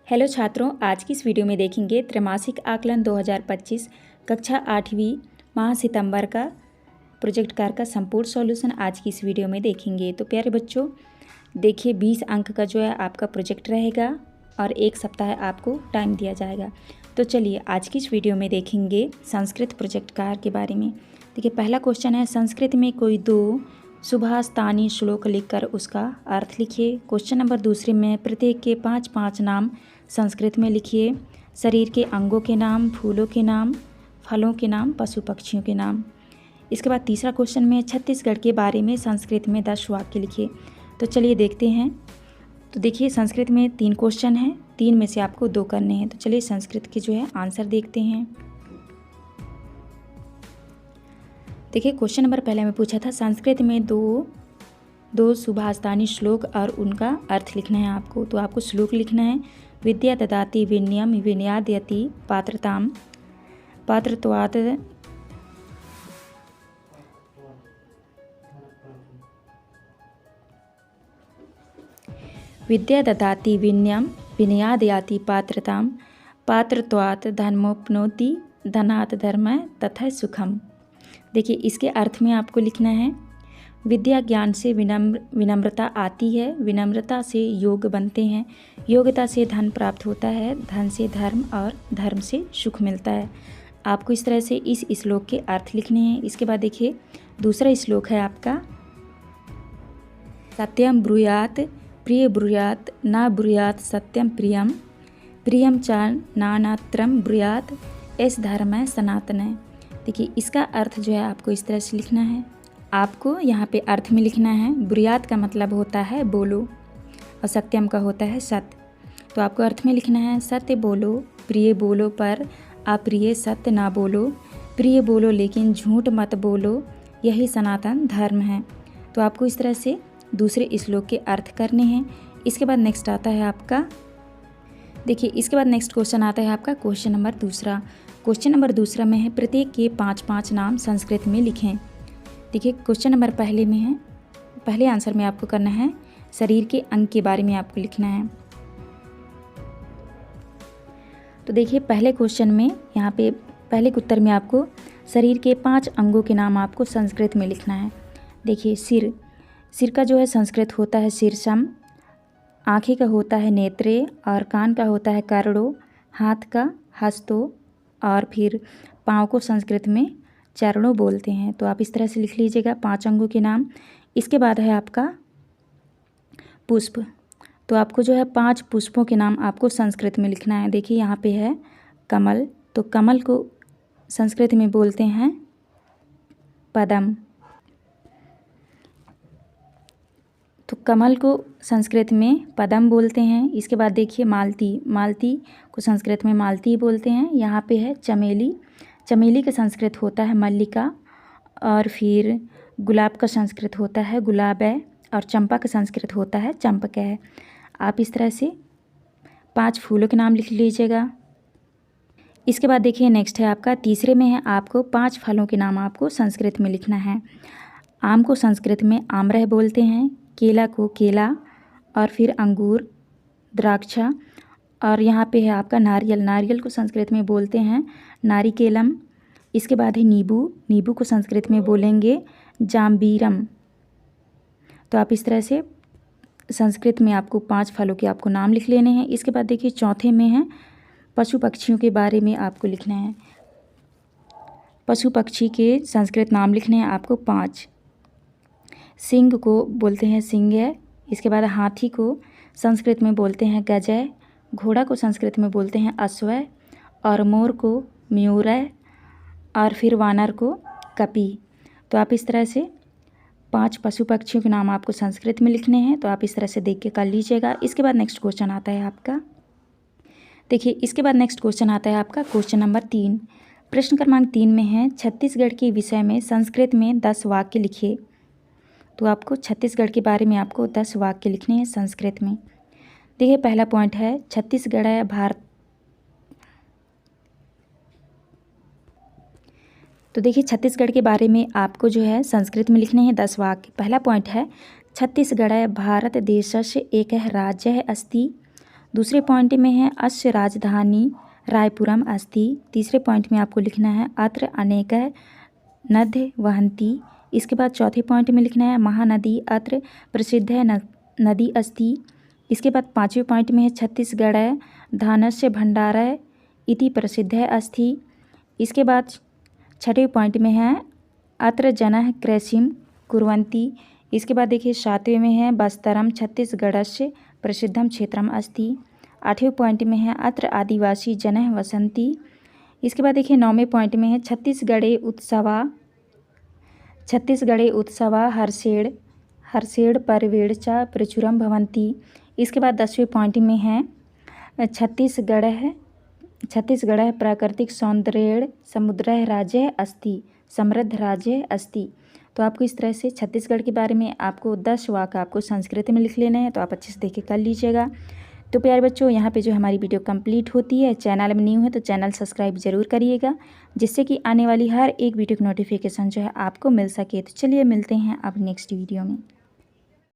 Hello छात्रों, आज की इस वीडियो में देखेंगे त्रैमासिक आकलन 2025 कक्षा 8वीं माह सितंबर का प्रोजेक्ट कार्य का संपूर्ण सॉल्यूशन आज की इस वीडियो में देखेंगे। तो प्यारे बच्चों, देखिए 20 अंक का जो है आपका प्रोजेक्ट रहेगा और एक सप्ताह आपको टाइम दिया जाएगा। तो चलिए आज की इस वीडियो में देखेंगे संस्कृत प्रोजेक्ट कार्य के बारे में। देखिए पहला क्वेश्चन है, संस्कृत में कोई दो सुभाषितानी श्लोक लिखकर उसका अर्थ लिखिए। क्वेश्चन नंबर दूसरे में प्रत्येक के 5-5 नाम संस्कृत में लिखिए। शरीर के अंगों के नाम, फूलों के नाम, फलों के नाम, पशु पक्षियों के नाम। इसके बाद तीसरा क्वेश्चन में छत्तीसगढ़ के बारे में संस्कृत में 10 वाक्य लिखिए। तो चलिए देखते हैं। तो देखिए संस्कृत में 3 क्वेश्चन हैं, 3 में से आपको 2 करने हैं। तो चलिए संस्कृत के जो है आंसर देखते हैं। देखिए क्वेश्चन नंबर पहले में पूछा था संस्कृत में दो सुभाषितानी श्लोक और उनका अर्थ लिखना है आपको। तो आपको श्लोक लिखना है, विद्या ददाति विनयम विनयादयति पात्रताम पात्रत्वात् विद्या ददाति विनयम विनयादयाति पात्रताम पात्रत्वात् धर्मोपनोति धनात् धर्म तथा सुखम। देखिए इसके अर्थ में आपको लिखना है, विद्या ज्ञान से विनम्रता आती है, विनम्रता से योग बनते हैं, योग्यता से धन प्राप्त होता है, धन से धर्म और धर्म से सुख मिलता है। आपको इस तरह से इस श्लोक के अर्थ लिखने हैं। इसके बाद देखिए दूसरा श्लोक है आपका, सत्यम ब्रूयात प्रिय ब्रूयात ना ब्रूयात सत्यम प्रियम प्रियम च नानात्रम ब्रूयात एस धर्म है सनातन है। देखिए इसका अर्थ जो है आपको इस तरह से लिखना है। आपको यहाँ पे अर्थ में लिखना है, बुरियात का मतलब होता है बोलो और सत्यम का होता है सत्य। तो आपको अर्थ में लिखना है, सत्य बोलो, प्रिय बोलो पर अप्रिय सत्य ना बोलो, प्रिय बोलो लेकिन झूठ मत बोलो, यही सनातन धर्म है। तो आपको इस तरह से दूसरे श्लोक के अर्थ करने हैं। इसके बाद नेक्स्ट आता है आपका, देखिए इसके बाद नेक्स्ट क्वेश्चन आता है आपका क्वेश्चन नंबर दूसरा। क्वेश्चन नंबर दूसरा में है, प्रत्येक के 5-5 नाम संस्कृत में लिखें। देखिए क्वेश्चन नंबर पहले में है, पहले आंसर में आपको करना है, शरीर के अंग के बारे में आपको लिखना है। तो देखिए पहले क्वेश्चन में यहाँ पे पहले के उत्तर में आपको शरीर के 5 अंगों के नाम आपको संस्कृत में लिखना है। देखिए सिर का जो है संस्कृत होता है शीर्षम, आँखें का होता है नेत्रे और कान का होता है कर्णो, हाथ का हस्तो और फिर पाँव को संस्कृत में चरणों बोलते हैं। तो आप इस तरह से लिख लीजिएगा 5 अंगों के नाम। इसके बाद है आपका पुष्प। तो आपको जो है 5 पुष्पों के नाम आपको संस्कृत में लिखना है। देखिए यहाँ पे है कमल, तो कमल को संस्कृत में बोलते हैं पदम। तो कमल को संस्कृत में पदम बोलते हैं। इसके बाद देखिए मालती को संस्कृत में मालती बोलते हैं। यहाँ पे है चमेली का संस्कृत होता है मल्लिका, और फिर गुलाब का संस्कृत होता है गुलाब है, और चंपा का संस्कृत होता है चंपक है। आप इस तरह से 5 फूलों के नाम लिख लीजिएगा। इसके बाद देखिए नेक्स्ट है आपका तीसरे में है, आपको 5 फलों के नाम आपको संस्कृत में लिखना है। आम को संस्कृत में आम्रह बोलते हैं, केला को केला, और फिर अंगूर द्राक्षा, और यहाँ पे है आपका नारियल को संस्कृत में बोलते हैं नारिकेलम। इसके बाद है नींबू को संस्कृत में बोलेंगे जाम्बीरम। तो आप इस तरह से संस्कृत में आपको 5 फलों के आपको नाम लिख लेने हैं। इसके बाद देखिए चौथे में है, पशु पक्षियों के बारे में आपको लिखना है। पशु पक्षी के संस्कृत नाम लिखने हैं आपको 5। सिंह को बोलते हैं सिंह। इसके बाद हाथी को संस्कृत में बोलते हैं गजय, घोड़ा को संस्कृत में बोलते हैं अश्व, और मोर को मयूर, और फिर वानर को कपि। तो आप इस तरह से 5 पशु पक्षियों के नाम आपको संस्कृत में लिखने हैं। तो आप इस तरह से देख के कर लीजिएगा। इसके बाद नेक्स्ट क्वेश्चन आता है आपका, देखिए इसके बाद नेक्स्ट क्वेश्चन आता है आपका क्वेश्चन नंबर 3। प्रश्न क्रमांक 3 में है, छत्तीसगढ़ के विषय में संस्कृत में 10 वाक्य लिखिए। तो आपको छत्तीसगढ़ के बारे में आपको 10 वाक्य लिखने हैं संस्कृत में। देखिए पहला पॉइंट है, छत्तीसगढ़ है भारत। तो देखिए छत्तीसगढ़ के बारे में आपको जो है संस्कृत में लिखने हैं 10 वाक्य। पहला पॉइंट है, छत्तीसगढ़ भारत देशस्य एकः राज्यः अस्ति दूसरे पॉइंट में है अस्य राजधानी रायपुरम अस्ति। तीसरे पॉइंट में आपको लिखना है अत्र अनेकः नद्यः वहन्ति। इसके बाद चौथे पॉइंट में लिखना है महानदी अत्र प्रसिद्धः नदी अस्ति। इसके बाद पाँचवें पॉइंट में है छत्तीसगढ़ धानस्य भंडारः इति प्रसिद्धः अस्ति। इसके बाद छठे पॉइंट में है अत्र जनः कृषिं कुर्वन्ति। इसके बाद देखिए सातवें में है बस्तरम छत्तीसगढ़स्य प्रसिद्धम क्षेत्रम अस्ति। आठवें पॉइंट में है अत्र आदिवासी जनः वसन्ति। इसके बाद देखिए नौवें पॉइंट में है छत्तीसगढ़े उत्सवा हर्षेण पर्वेण च प्रचुरम भवन्ति। इसके बाद 10वें पॉइंट में है छत्तीसगढ़ प्राकृतिक सौंदर्येण समृद्धः राज्यः अस्ति तो आपको इस तरह से छत्तीसगढ़ के बारे में आपको 10 वाक्य आपको संस्कृत में लिख लेने हैं। तो आप अच्छे से देख के कर लीजिएगा। तो प्यारे बच्चों, यहाँ पे जो हमारी वीडियो कंप्लीट होती है, चैनल में न्यू है तो चैनल सब्सक्राइब जरूर करिएगा, जिससे कि आने वाली हर एक वीडियो की नोटिफिकेशन जो है आपको मिल सके। तो चलिए मिलते हैं अब नेक्स्ट वीडियो में।